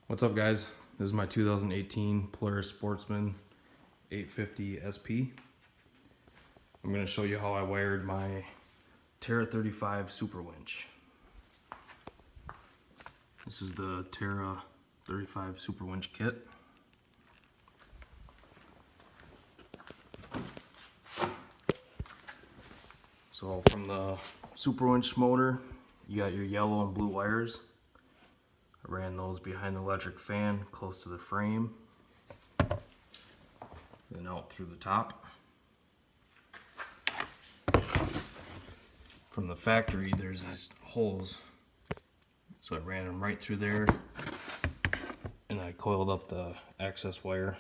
What's up, guys? This is my 2018 Polaris Sportsman 850 SP. I'm going to show you how I wired my Terra 35 Superwinch. This is the Terra 35 Superwinch kit. So from the Superwinch motor, you got your yellow and blue wires. I ran those behind the electric fan close to the frame, then out through the top. From the factory, there's these holes, so I ran them right through there, and I coiled up the access wire.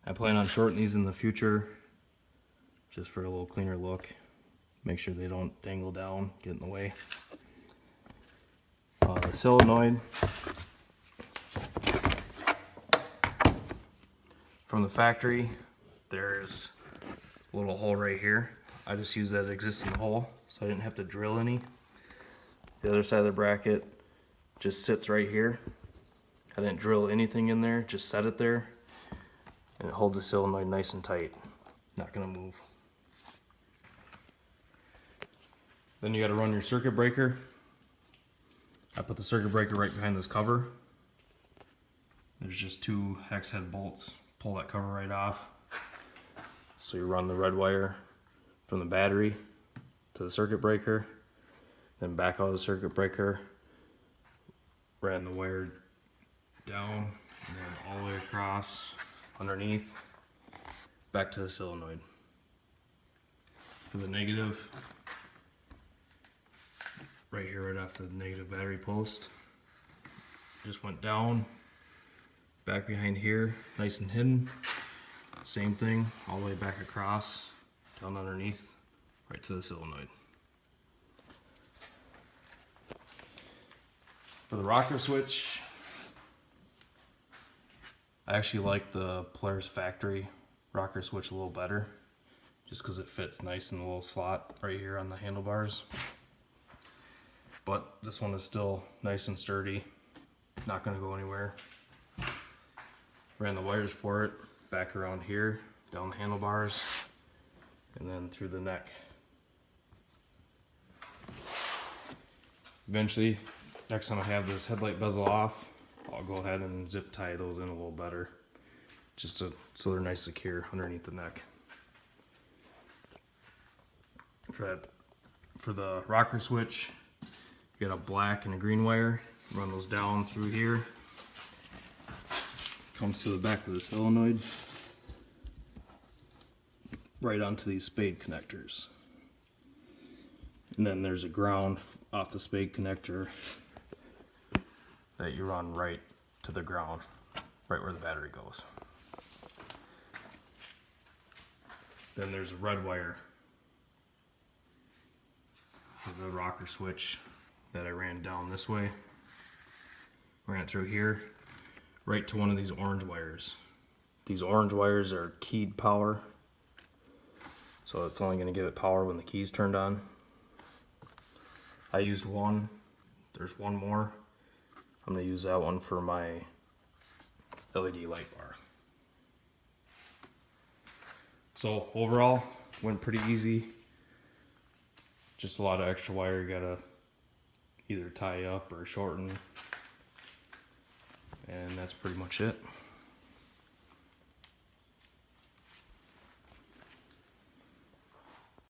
I plan on shortening these in the future, just for a little cleaner look. Make sure they don't dangle down, get in the way. The solenoid from the factory, there's a little hole right here. I just used that existing hole, so I didn't have to drill any. The other side of the bracket just sits right here. I didn't drill anything in there, just set it there, and it holds the solenoid nice and tight. Not gonna move. Then you gotta run your circuit breaker. I put the circuit breaker right behind this cover. There's just two hex head bolts. Pull that cover right off. So you run the red wire from the battery to the circuit breaker, then back out of the circuit breaker, ran the wire down, and then all the way across, underneath, back to the solenoid. For the negative, right here, right off the negative battery post, just went down, back behind here, nice and hidden. Same thing, all the way back across, down underneath, right to the solenoid. For the rocker switch, I actually like the Polaris factory rocker switch a little better, just because it fits nice in the little slot right here on the handlebars. But this one is still nice and sturdy, not going to go anywhere. Ran the wires for it back around here, down the handlebars, and then through the neck. Eventually, next time I have this headlight bezel off, I'll go ahead and zip tie those in a little better, just so they're nice secure underneath the neck. For the rocker switch, you got a black and a green wire. Run those down through here. Comes to the back of the solenoid. Right onto these spade connectors. And then there's a ground off the spade connector that you run right to the ground, right where the battery goes. Then there's a red wire for the rocker switch that I ran down this way. Ran it through here, right to one of these orange wires. These orange wires are keyed power, so it's only going to give it power when the key's turned on. I used one. There's one more. I'm going to use that one for my LED light bar. So overall, went pretty easy. Just a lot of extra wire you gotta either tie up or shorten, and that's pretty much it.